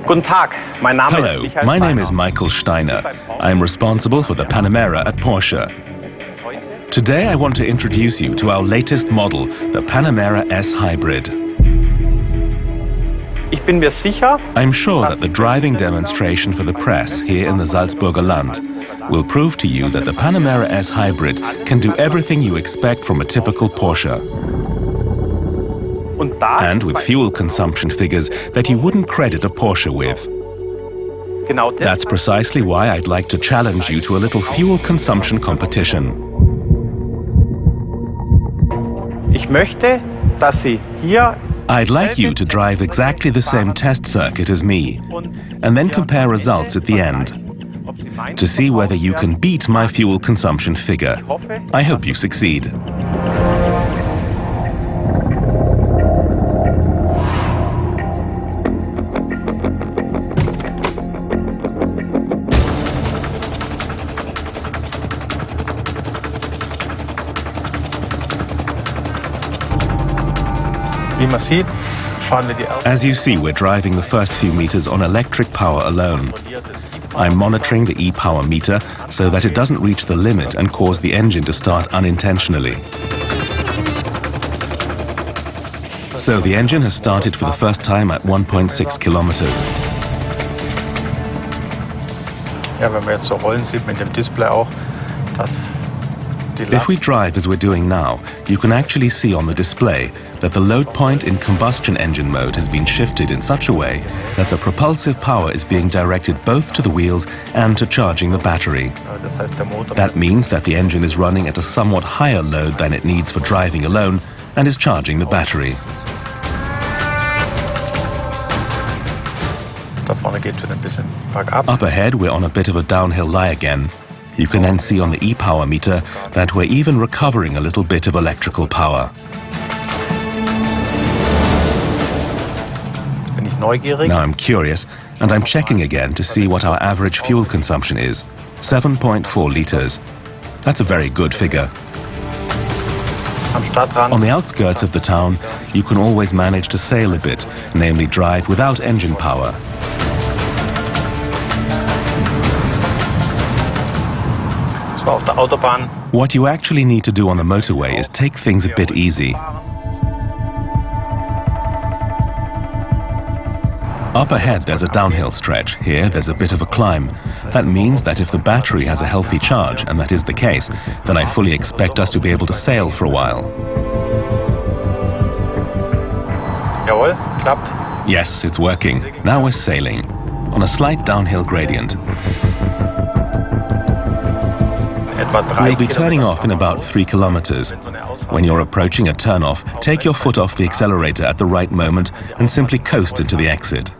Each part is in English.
Hello, my name is Michael Steiner. I am responsible for the Panamera at Porsche. Today I want to introduce you to our latest model, the Panamera S Hybrid. I'm sure that the driving demonstration for the press here in the Salzburger Land will prove to you that the Panamera S Hybrid can do everything you expect from a typical Porsche. And with fuel consumption figures that you wouldn't credit a Porsche with. That's precisely why I'd like to challenge you to a little fuel consumption competition. I'd like you to drive exactly the same test circuit as me, and then compare results at the end, to see whether you can beat my fuel consumption figure. I hope you succeed. As you see, we're driving the first few meters on electric power alone. I'm monitoring the e-power meter so that it doesn't reach the limit and cause the engine to start unintentionally. So the engine has started for the first time at 1.6 kilometers. If we drive as we're doing now, you can actually see on the display that the load point in combustion engine mode has been shifted in such a way that the propulsive power is being directed both to the wheels and to charging the battery. That means that the engine is running at a somewhat higher load than it needs for driving alone and is charging the battery. Up ahead, we're on a bit of a downhill lie again. You can then see on the e-power meter that we're even recovering a little bit of electrical power. Now I'm curious, and I'm checking again to see what our average fuel consumption is. 7.4 liters. That's a very good figure. On the outskirts of the town, you can always manage to sail a bit, namely drive without engine power. What you actually need to do on the motorway is take things a bit easy. Up ahead there's a downhill stretch. Here there's a bit of a climb. That means that if the battery has a healthy charge, and that is the case, then I fully expect us to be able to sail for a while. Yes, it's working. Now we're sailing on a slight downhill gradient. We'll be turning off in about 3 kilometers. When you're approaching a turn-off, take your foot off the accelerator at the right moment and simply coast into the exit.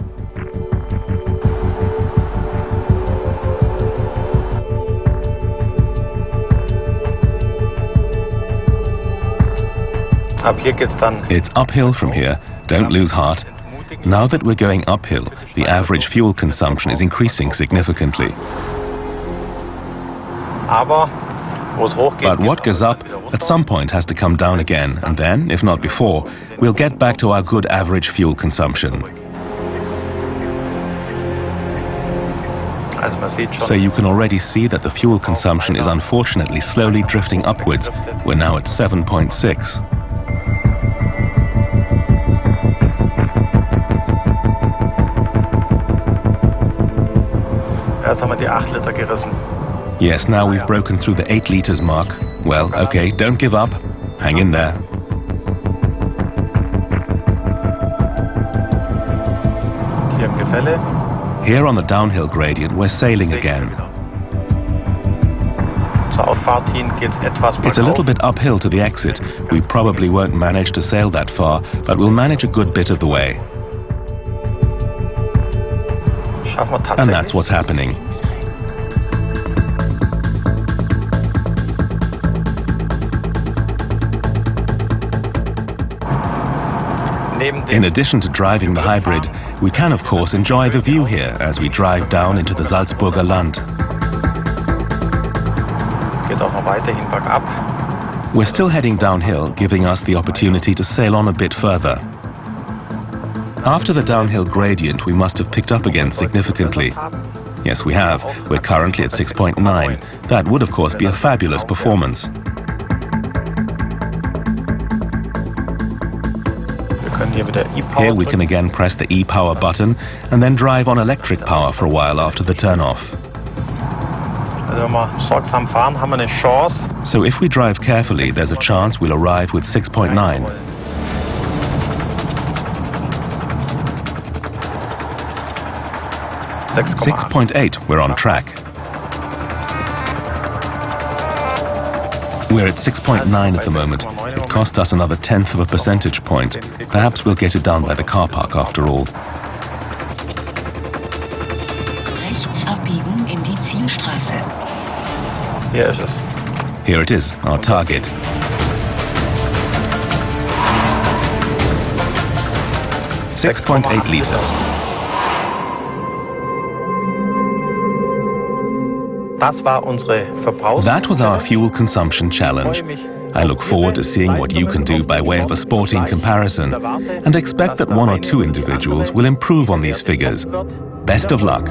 It's uphill from here. Don't lose heart. Now that we're going uphill, the average fuel consumption is increasing significantly. But what goes up, at some point has to come down again, and then, if not before, we'll get back to our good average fuel consumption. So you can already see that the fuel consumption is unfortunately slowly drifting upwards. We're now at 7.6. Yes, now we've broken through the 8 liters mark. Well, okay, don't give up. Hang in there. Here on the downhill gradient, we're sailing again. It's a little bit uphill to the exit. We probably won't manage to sail that far, but we'll manage a good bit of the way. And that's what's happening. In addition to driving the hybrid, we can of course enjoy the view here as we drive down into the Salzburger Land. We're still heading downhill, giving us the opportunity to sail on a bit further. After the downhill gradient, we must have picked up again significantly. Yes, we have. We're currently at 6.9. That would, of course, be a fabulous performance. Here we can again press the e-power button and then drive on electric power for a while after the turn-off. So if we drive carefully, there's a chance we'll arrive with 6.9. 6.8, we're on track. We're at 6.9 at the moment. It cost us another 1/10 of a percentage point. Perhaps we'll get it down by the car park after all. Rechts abbiegen in die Zielstraße. Here it is, our target. .8 liters. That was our fuel consumption challenge. I look forward to seeing what you can do by way of a sporting comparison, and expect that 1 or 2 individuals will improve on these figures. Best of luck.